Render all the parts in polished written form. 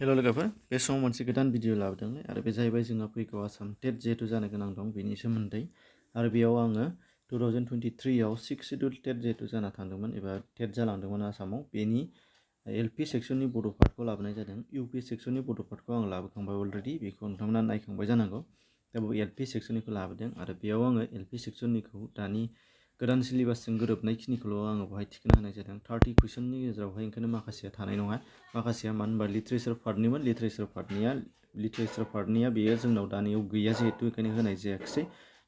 Hello लोगोफोर बे समाव मोनसे गोदान भिडिअ लाबोदोंलै आरो बे जाहैबाय जोंहा फैगौ आसाम टेट जिहेतु जानो गोनां दं बेनि सोमोन्दै आरो बेयाव आङो 2023 आव 6 शिड्युल टेट जिहेतु जाना थांदोंमोन एबा टेट जालांदोंमोन आसामाव बेनि एलपि सेक्सननि बड' पार्टखौ लाबोनाय जादों इउपि सेक्सननि बड' पार्टखौ आं लाबोखांबाय अलरेडि बेखौ नोंथांमोना नायखांबाय जानांगौ दा बे एलपि सेक्सननिखौ लाबोदों आरो बेयाव आङो एलपि सेक्सननिखौ दानि गोदान सिलेबासजों गोरोबनायखिनिखौल' आङो बहाय थिखोना होनाय जादों 30 कुइसननि गेजेरावहाय ओंखायनो माखासेया थानाय नङा माखासेया मानो होनबा लिटारेचार पार्टनिमोन लिटारेचार पार्टनिया बेयो जोंनाव दानियाव गैया जिहेतु बेखायनो होनाय जायाखिसै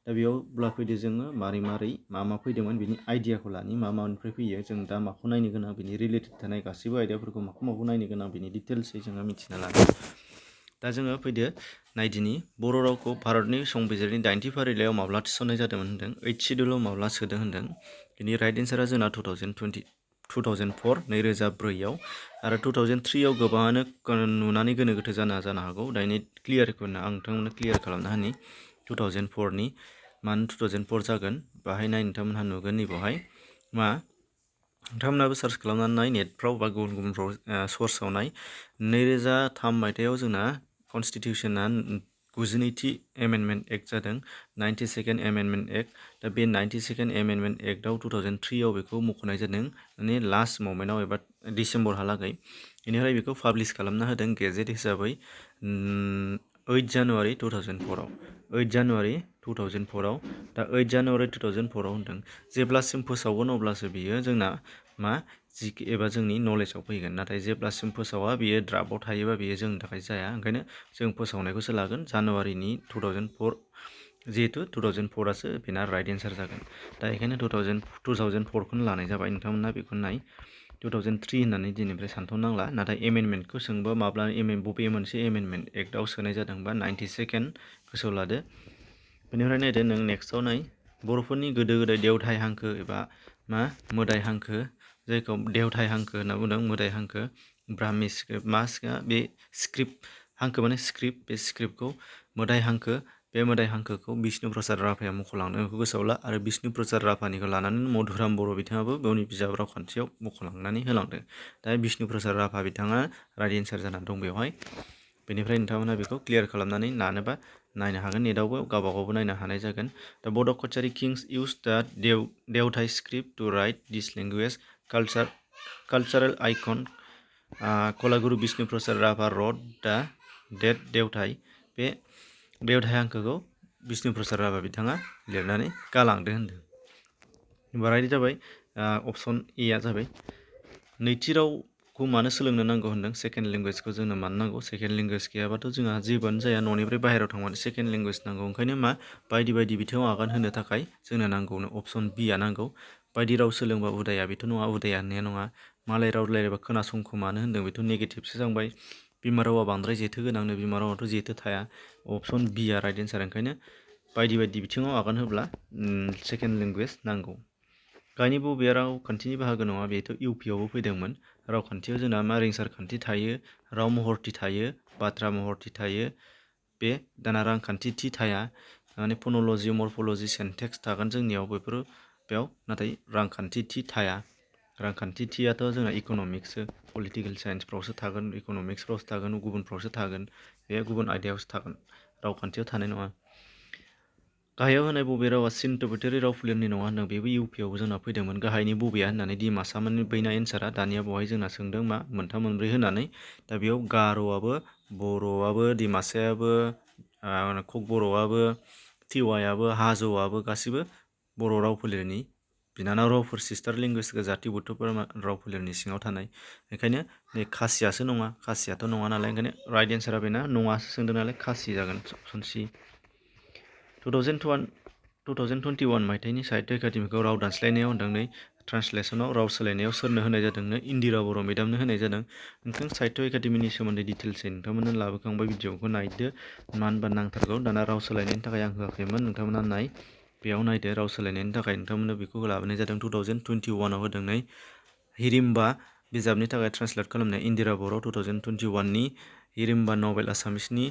दा बेयावब्ला फैदो जोङो मारै मा फैदोंमोन बिनि आइडियाखौ लानि मानिफ्राय फैयो जों दा माखौ नायनो गोनां बिनि रिलेटेड थानाय गासैबो आयदाफोरखौ माखौ नायनो गोनां बिनि डिटेल्सै जोङो मिथिना लागोन दा जोङो फैदो नायदिनि बर' रावखौ भारतनि संबिजिरनि 90 फारिलाइयाव माब्ला थिसननाय जादोंमोन होनदों 8 शिड्युलाव माब्ला सोदों होनदों बिनि राइट एन्सारा जोंना 2004 2004 आव आरो 2003 आव गोबाङानो नुनानै गोनो गोथो जानो हागौ दानि क्लियारखौ आं नोंथांमोननो क्लियार खालामना होनि 2004 नि मानो 2004 जागोन बाहाय नाय नोंथांमोनहा नुगोन नैबावहाय मा नोंथांमोनाबो सार्च खालामनानै नाय नेटफ्राव बा गुबुनफ्राव सर्सआव नाय 2003 मायथाइयाव जोंना कनस्टिटिउसना 92थि एमेन्डमेन्ट एक्ट जादों 92nd एमेन्डमेन्ट एक्ट दा बे 92nd एमेन्डमेन्ट एक्टआव 2003 आव बेखौ मख'नाय जादों माने लास्ट मोमेन्टआव एबा डिसेम्बरहालागै बेनिफ्राय बेखौ पाब्लिश खालामना होदों गेजेट हिसाबै 8 जानुवारि 2004 आव 8 जानुवारि 2004 आव दा 8 जानुवारि 2004 आव होनदों जेब्लासिम फोसावगोन अब्लासो बियो जोंना मा एबा जोंनि नलेजाव फैगोन नाथाय जेब्लासिम फोसावा बियो ड्राफ्टआव थायोबा बियो जोंनि थाखाय जाया ओंखायनो जों फोसावनायखौसो लागोन जानुवारिनि 2004 जिहेतु 2004 आसो बेना राइट एन्सार जागोन दा बेखायनो 2004खौनो लानाय जाबाय नोंथांमोना बेखौ नाय 2003 होननानै दिनैनिफ्राय सानथ'नांला नाथाय एमेन्डमेन्टखौ सोंबा माब्ला बबे मोनसे एमेन्डमेन्ट एक्टआव सोनाय जादोंबा 92nd गोसोआव लादो बेनिफ्राय नायदो नों नेक्स्टआव नाय बर'फोरनि गोदो गोदाय देवथाइ हांखो एबा मा मोदाय हांखो जायखौ देवथाइ हांखो होनना बुंदों मोदाय हांखो ब्राह्मी स्क्रिप्ट बे स्क्रिप्ट हांखो माने स्क्रिप्ट बे स्क्रिप्टखौ मोदाय हांखो बे मोदाय हांखोखौ बिष्णु प्रसाद राभाया मख'लांदों बेखौ गोसोआव ला आरो बिष्णु प्रसाद राभानिखौ लानानै मधुराम बर' बिथाङाबो गावनि बिजाब रावखान्थियाव मख'लांनानै होलांदों दा बिष्णु प्रसाद राभा बिथाङा राइट एन्सार जानानै दं बेवहाय बेनिफ्राय नोंथांमोनहा बेखौ क्लियार खालामनानै लानोबा नायनो हागोन नेटआवबो गावबागावबो नायनो हानाय जागोन दा बड' कचारी किंस इउज दा देवथाइ स्क्रिप्ट टु राइट दिस language cultural icon Kalaguru Bishnu Prasad Rabha रड दा डेट देवथाइ बे देवथाइ हांखोखौ बिष्णु प्रसाद राभा बिथाङा लिरनानै गालांदों होनदों होमबा राइट जाबाय अपसन ए आ जाबाय नैथि रावखौ मानो सोलोंनो नांगौ होनदों सेकेन्ड लेंगुवेजखौ जोंनो मानो नांगौ सेकेन्ड लेंगुवेज गैयाबाथ' जोंहा जेबोआनो जाया न'निफ्राय बाहेरायाव थांबानो सेकेन्ड लेंगुवेज नांगौ ओंखायनो मा बायदि बिथिङाव आगान होनो थाखाय जोंनो नांगौनो अपसन बि आ नांगौ बायदि राव सोलोंबा उदाया बेथ' नङा उदाया होननाया नङा मालाय राव रायलायबा खोनासंखो मानो होनदों बेथ' नेगेटिभसो जाबाय बिमा रावा बांद्राय जेथो गोनांनो बिमा रावाथ' जेथो थाया अपसन बि आ राइट एन्सार ओंखायनो बायदि बिथिङाव आगान होब्ला सेकेन्ड लेंगुवेज नांगौ गाहायनि बबेया रावखान्थिनि बाहागो नङा बेथ' इउपिआवबो फैदोंमोन रावखान्थियाव जोंना मा रिंसारखान्थि थायो राव महरथि थायो बाथ्रा महरथि थायो बे दाना रांखान्थि थि थाया माने फन'लजि मर्फ'लजि सेन्टेक्स थागोन जोंनियाव बेयाव नाथाय रांखान्थि थि थाया रांखान्थि थियाथ' जोंना इक'नमिक्ससो पलिटिकेल साइन्सफ्रावसो थागोन इक'नमिक्सफ्रावसो थागोन गुबुनफ्रावसो थागोन बे गुबुन आयदायावसो थागोन रावखान्थियाव थानाय नङा गाहायाव होनाय बबे रावा चिन तिब्बेतारि राव फोलेरनि नङा होनदों बेबो इउपिआवबो जोंना फैदोंमोन गाहायनि बबेया होननानै डिमासामोन बैना एन्सारा दानिया बेवहाय जोंना सोंदों मा मोनथाम मोनब्रै होनानै दा बेयाव गार'आबो बर'आबो डिमासायाबो ककबर'आबो टिवायाबो हाज'आबो गासिबो बर' राव फोलेरनि बिनानाव रावफोर सिस्टार लेंगुवेज जाति बथ'फोर राव फोलेरनि सिङाव थानाय बेखायनो नै खासियासो नङा खासियाथ' नङा नालाय ओंखायनो राइट एन्सारा बेना नङासो सोंदों नालाय खासि जागोन अपसन सि 2021 मायथाइनि साहित्य एकाडेमिखौ राव दानस्लायनायाव होनदों नै ट्रान्सलेसनाव राव सोलायनायाव सोरनो होनाय जादोंनो इन्दिरा बर' मेडामनो होनाय जादों नोंथां साहित्य एकाडेमिनि सोमोन्दै डिटेल्सै नोंथांमोननो लाबोखांबाय भिडिअखौ नायदो मानो होनबा नांथारगौ दाना राव सोलायनायनि थाखाय आं होआखैमोन नोंथांमोना नाय बेयाव नायदो राव सोलायनायनि थाखाय नोंथांमोननो बेखौ लाबोनाय जादों 2021 आव होदों नै हिरिम्बा बिजाबनि थाखाय ट्रान्सलेट खालामनाय इन्दिरा बर' 2021 नि हिरिम्बा नभेल आसामिसनि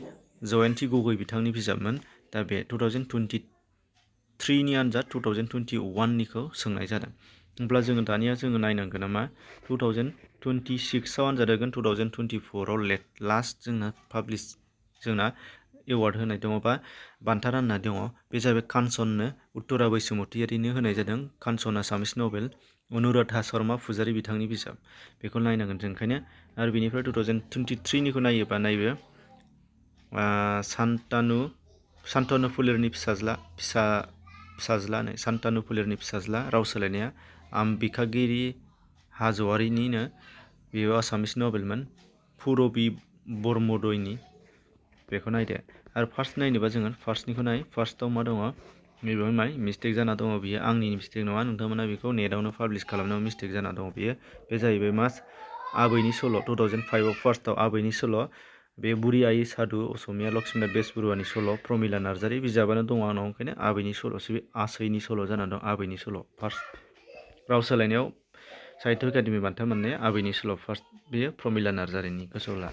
जयन्ती गगৈ बिथांनि बिजाबमोन दा बे 2023 नि आन्जाद 2021 निखौ सोंनाय जादों होमब्ला जोङो दानिया जोङो नायनांगोन नामा 2026 आव आनजाद होगोन 2024 आव लास्ट जोंना पाब्लिश जोंना एवार्ड होनाय दङ बा बान्था राननाय दङ बे जाबाय कान्चननो उत्तरा बैसुमतियारिनो होनाय जादों कान्चन आसामिस नभेल अनुराधा शर्मा फुजारि बिथांनि बिजाब बेखौ नायनांगोन जों ओंखायनो आरो बेनिफ्राय 2023 निखौ नायोबा नैबे सान्तानु फोलेरनि फिसाज्ला सान्तानु फोलेरनि फिसाज्ला राव सोलायनाया आम्बिकागिरि हाज'वारिनिनो बेयो आसामिस नभेलमोन पुरबि बर्मोदयनि बेखौ नायदो आरो फार्स्ट नायनोबा जोङो फार्स्टनिखौ नाय फार्स्टआव मा दङ नैबेयाव माय मिस्टेक जाना दङ बियो आंनि मिस्टेक नङा नोंथांमोना बेखौ नेटआवनो पाब्लिश खालामनायाव मिस्टेक जाना दङ बियो बे जाहैबाय मा आबैनि सल' 2005 आव फार्स्टआव आबैनि सल' बे बुरि आइ सादु असमिया लक्ष्मीनाथ बेसबरुवानि सल' प्रमिला नार्जारि बिजाबानो दङ आंनाव ओंखायनो आबैनि सल'सो बे आसैनि सल' जाना दं आबैनि सल' फार्स्ट राव सोलायनायाव साहित्य एकाडेमि बान्था मोननाया आबैनि सल' फार्स्ट बेयो प्रमिला नार्जारिनि गोसोआव ला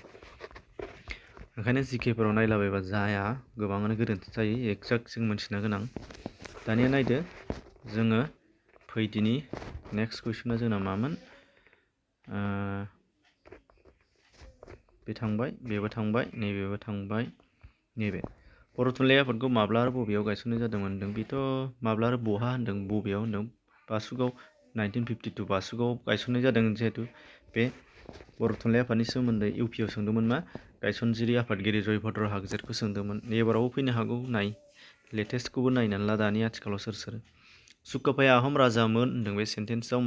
ओंखायनो जिकेफोराव नायलाबायबा जाया गोबाङानो गोरोन्थि जायो एक्जाक्ट जों मोनथिनो गोनां दानिया नायदो जोङो फैदिनि नेक्स्ट कुइसना जोंना मामोन बे थांबाय बेबो थांबाय नैबेबो थांबाय नैबे बर' थुनलाइ आफादखौ माब्ला आरो बबेयाव गायसननाय जादोंमोन होनदों बेथ' माब्ला आरो बहा होनदों बबेयाव होनदों बासुगाव 1952 बासुगाव गायसननाय जादों जिहेतु बे बर' थुनलाइ आफादनि सोमोन्दै इउपिआव सोंदोंमोन मा गायसनगिरि आफादगिरि जयभद्र हागजेरखौ सोंदोंमोन एबारावबो फैनो हागौ नाय लेटेस्टखौबो नायनानै ला दानि आथिखालाव सोर सुकाफाया आहम राजामोन होनदों बे सेन्टेन्सआव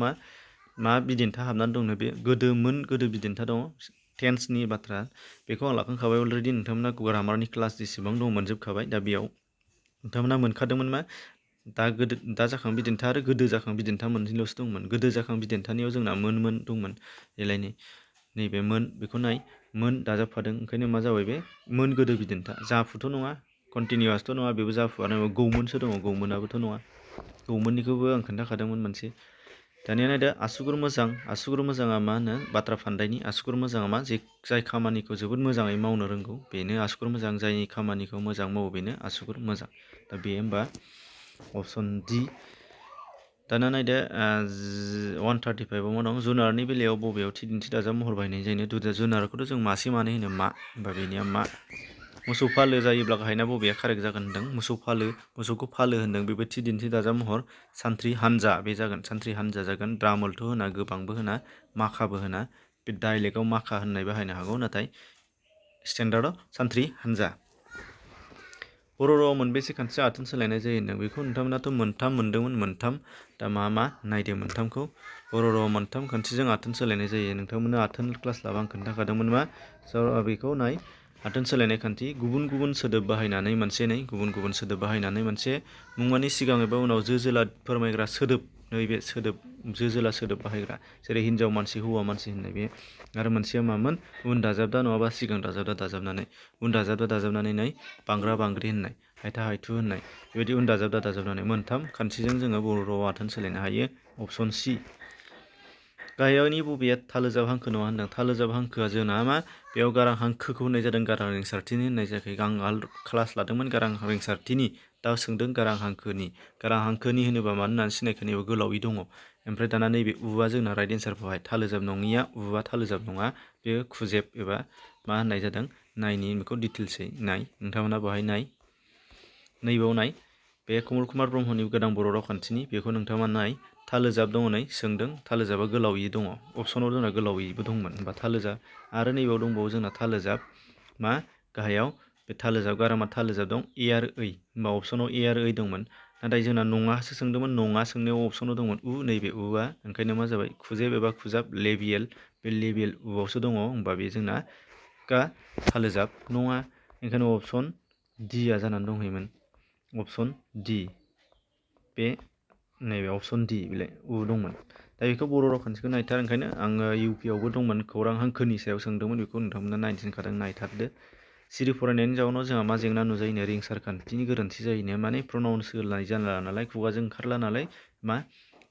मा बिदिन्था हाबनानै दंनो बे गोदो बिदिन्था दङ टेन्सनि बाथ्रा बेखौ आं लाखांखाबाय अलरेडि नोंथांमोना ग्रामारनि क्लास जेसेबां दं मोनजोबखाबाय दा बेयाव नोंथांमोना मोनखादोंमोन मा दा जाखां बिदिन्था आरो गोदो जाखां बिदिन्था मोननैल'सो दंमोन गोदो जाखां बिदिन्थानियाव जोंना मोन दंमोन एलायनि नैबे मोन बेखौ नाय मोन दाजाबफादों ओंखायनो मा जाबाय बे मोन गोदो बिदिन्था जाफुथ' नङा कन्टिनिउआसथ' नङा बेबो जाफुआनो गौमोनसो दङ गौमोनाबोथ' नङा गौमोननिखौबो आं खोन्थाखादोंमोन मोनसे दानिया नायदो आसुगुर मोजाङा मा होनो बाथ्रा फान्दायनि आसुगुर मोजाङा मा जाय खामानिखौ जोबोद मोजाङै मावनो रोंगौ बेनो आसुगुर मोजां जायनि खामानिखौ मोजां मावो बेनो आसुगुर मोजां दा बे होमबा अपसन डि दाना नायदो 135 आव मा दं जुनारनि बेलायाव बबेयाव थि दिन्थि दाजाब महर बाहायनाय जायो जुनारखौथ' जों मासे मानै होनो मा होमबा बेनिया मा मोसौ फालो जायोब्ला गाहायना बबेया कारेक्ट जागोन होनदों मोसौखौ फालो होनदों बेबो थि दिन्थि दाजाब महर सान्थ्रि हानजा बे जागोन सान्थ्रि हानजा जागोन द्रामलथ' होना गोबांबो होना माखाबो होना बे डाइलेक्टआव माखा होननाय बाहायनो हागौ नाथाय स्टेन्डार्डआव सान्थ्रि हानजा बर' रावाव मोनबेसे खान्थिजों आथोन सोलायनाय जायो होनदों बेखौ नोंथांमोनाथ' मोनथाम मोनदोंमोन मोनथाम दा मा नायदो मोनथामखौ बर' रावाव मोनथाम खान्थिजों आथोन सोलायनाय जायो नोंथांमोना आथोन क्लास लाबा आं खोन्थाखादोंमोन मा बेखौ नाय आथोन सोलायनाय खान्थि गुबुन सोदोब बाहायनानै मोनसे मुंमानि सिगां एबा उनाव जो जोला फोरमायग्रा सोदोब नैबे सोदोब जो जोला सोदोब बाहायग्रा जेरै हिन्जाव मानसि हौवा मानसि होननाय बे आरो मोनसेया मामोन उन दाजाबदा नङाबा सिगां दाजाबनानै उन दाजाबनानै नै बांग्रा बांग्रि होननाय हायथा हायथु होननाय बेबायदि उन दाजाबनानै मोनथाम खान्थिजों जोङो बर' रावाव आथोन सोलायनो हायो अपसन सि गाहायनि बबेया थालोजाब हांखो नङा होनदों थालोजाब हांखोआ जोंना मा बेयाव गारां हांखोखौ होननाय जादों गारां रिंसारथिनि होननाय जायाखै आं क्लास लादोंमोन गारां रिंसारथिनि दा सोंदों गारां हांखोनि होनोबा मानो होननानै सिनायखानायाव गोलावै दङ ओमफ्राय दाना नैबे उआ जोंना राइट एन्सार फैबाय थालोजाब नङिया उआ थालोजाब नङा बेयो खुजेब एबा मा होननाय जादों नायनि बेखौ डिटेल्सै नाय नोंथांमोना बेवहाय नाय नैबेयाव नाय बे कमल कुमार ब्रह्मनि गोदान बर' रावखान्थिनि बेखौ नोंथांमोना नाय थालोजाब दङ नै सोंदों थालोजाबा गोलावै दङ अपसनाव जोंना गोलावैबो दंमोन होनबा थालोजाब आरो नैबेयाव दंबावो जोंना थालोजाब मा गाहायाव बे थालोजाब गारामा थालोजाब दं ए आरो ओइ होमबा अपसनाव ए आरो ओइ दंमोन नाथाय जोंना नङासो सोंदोंमोन नङा सोंनायाव अपसनाव दंमोन नैबे उआ ओंखायनो मा जाबाय खुजेब एबा खुजाब लेबियेल बे लेबियेल उआवसो दङ होमबा बे जोंना थालोजाब नङा ओंखायनो अपसन डिआ जानानै दंहैयोमोन अपसन डि बे नैबे अपसन डि बेलाय दंमोन दा बेखौ बर' रावखान्थिखौ नायथार ओंखायनो आङो इउपिआवबो दंमोन खौरां हांखोनि सायाव सोंदोंमोन बेखौ नोंथांमोना नायनो थिनखादों नायथारदो सिरि फरायनायनि जाउनाव जोंहा मा जेंना नुजायोनो रिंसार खान्थिनि गोरोन्थि जायोनो माने प्रनाउन्स होनाय जाला नालाय खुगाजों ओंखारला नालाय मा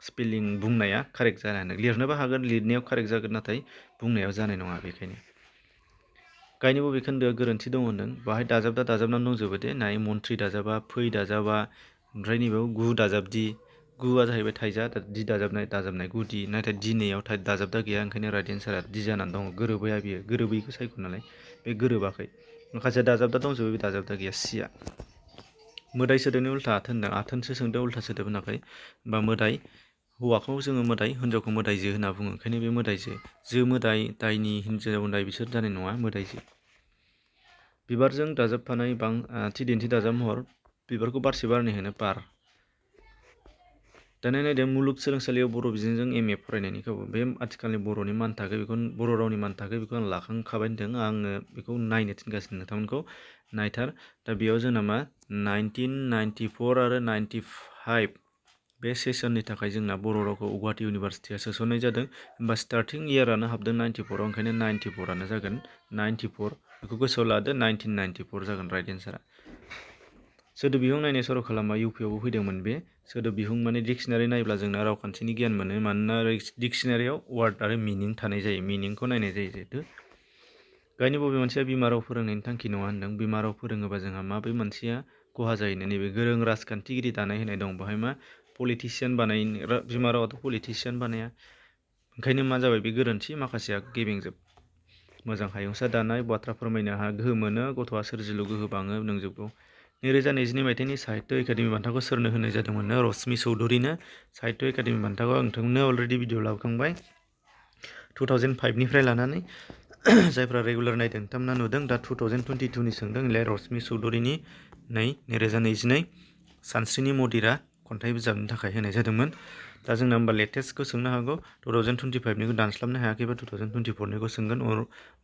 स्पेलिं बुंनाया कारेक्ट जानाय लिरनोबो हागोन लिरनायाव कारेक्ट जागोन नाथाय बुंनायाव जानाय नङा बेखायनो गायनि बबे खोन्दोआ गोरोन्थि दङ होनदों बाहाय दाजाबनानै दंजोबो दे नाय मन्थ्रि दाजाबा फै दाजाबा ओमफ्राय नैबेयाव गु दाजाबदि गुआ जाहैबाय थाइजा दि दाजाबनाय गुदि, नाथाय दिनैयाव दाजाबदा गैया, ओंखायनो राइट एन्सारा दि जानानै दङ। गोरोबैया बियो, गोरोबैखौ सायख' नालाय बे गोरोबाखै। माखासे दाजाबदा दंजोबो, बे दाजाबदा गैया सिया। मोदाय सोदोबनि उल्था आथोन होनदों, आथोनसो सोंदों, उल्था सोदोब होनाखै। होमबा मोदाय, हौवाखौ जोङो मोदाय, हिन्जावखौ मोदायजो होनना बुङो, ओंखायनो बे मोदायजो। जो मोदाय, दायनि हिन्जाव मोदाय बिसोर जानाय नङा, मोदायजो। बिबारजों दाजाबफानाय दिन्थि दाजाब महर, बिबारखौ बारसे बारनै होनो बार। दानिया नायदो मुलुगसोलोंसालियाव बर' बिजोंजों MA फरायनायनि खाबु। बे आथिखालनि बर'नि मान थाखो, बेखौ बर' रावनि मान थाखो, बेखौ आं लाखांखाबाय होनदों। आङो बेखौ नायनो थिनगासिनो नोंथांमोनखौ, नायथार। दा बेयाव जोंना मा 1994 आरो 95 बे सेसननि थाखाय जोंना बर' रावखौ गुवाहाटि इउनिभारसिटिया सोसननाय जादों। होमबा स्टार्टिं इयारानो हाबदों 94आव, ओंखायनो 94आनो जागोन। 94 बेखौ गोसोआव लादो, 1994 जागोन राइट एन्सारा। सोदोब बिहुं नायनाय सर' खालामा, UPआवबो फैदोंमोन बे। सोदोब बिहुं माने डिक्सनारि नायब्ला जोंना रावखान्थिनि गियान मोनो, मानोना डिक्सनारियाव वार्ड आरो मिनिं थानाय जायो, मिनिंखौ नायनाय जायो जिहेथु। गायनि बबे मोनसेया बिमा राव फोरोंनायनि थांखि नङा होनदों। बिमा राव फोरोङोबा जोंहा माबे मोनसेया खहा जायो, नैबे गोरों राजखान्थिगिरि दानाय होनाय दं, बेवहाय मा पलिटिसियान बानायनो, बिमा रावाथ' पलिटिसियान बानाया, ओंखायनो मा जाबाय बे गोरोन्थि, माखासेया गेबेंजोब। मोजां हायुंसा दानाय, बाथ्रा फोरमायनो गोहो मोनो, गथ'आ सोरजिलु गोहो बाङो, नोंजोबगौ। 2022 मायथाइनि साहित्य एकाडेमि बान्थाखौ सोरनो होनाय जादोंमोननो? रश्मि चौधुरिनो। साहित्य एकाडेमि बान्थाखौ आं नोंथांनो अलरेडि भिडिअ लाबोखांबाय 2005निफ्राय लानानै। जायफ्रा रेगुलार नायदों नोंथांमोना नुदों। दा 2022नि सोंदों, इलाय रश्मि चौधुरिनि 2022 सानस्रिनि मदिरा खन्थाइ बिजाबनि थाखाय होनाय जादोंमोन। दा जोंना होमबा लेटेस्टखौ सोंनो हागौ, 2025निखौ दानस्लाबनो हायाखैबा 2024निखौ सोंगोन।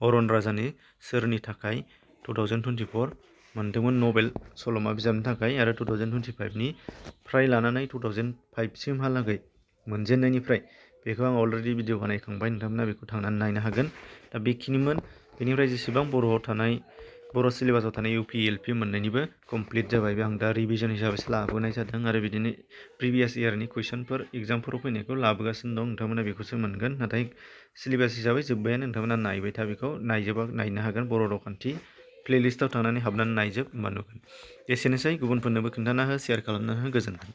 अरन राजानि सोरनि थाखाय 2024 मोनदोंमोन नबेल सल'मा बिजाबनि थाखाय, आरो 2025नि फ्राय लानानै 2005सिमहालागै मोनजेननायनिफ्राय बेखौ आं अलरेडि भिडिअ बानायखांबाय, नोंथांमोना बेखौ थांनानै नायनो हागोन। दा बेखिनिमोन। बेनिफ्राय जेसेबां बर' सिलेबासाव थानाय UP LP मोननायनिबो कमप्लिट जाबाय। आं दा रिभिजन हिसाबैसो लाबोनाय जादों, आरो बिदिनो प्रिभियास इयारनि कुइसनफोर एग्जामफोराव फैनायखौ लाबोगासिनो दं। नोंथांमोना बेखौसो मोनगोन, नाथाय सिलेबास हिसाबै जोब्बायानो, नोंथांमोना नायबाय था, बेखौ नायजोबा नायनो हागोन। बर' रावखान्थि प्लेलिस्टआव थांनानै हाबनानै नायजोब, होमबा नुगोन। एसेनोसै, गुबुनफोरनोबो खोन्थाना हो, शेयार खालामना हो, गोजोन्थों।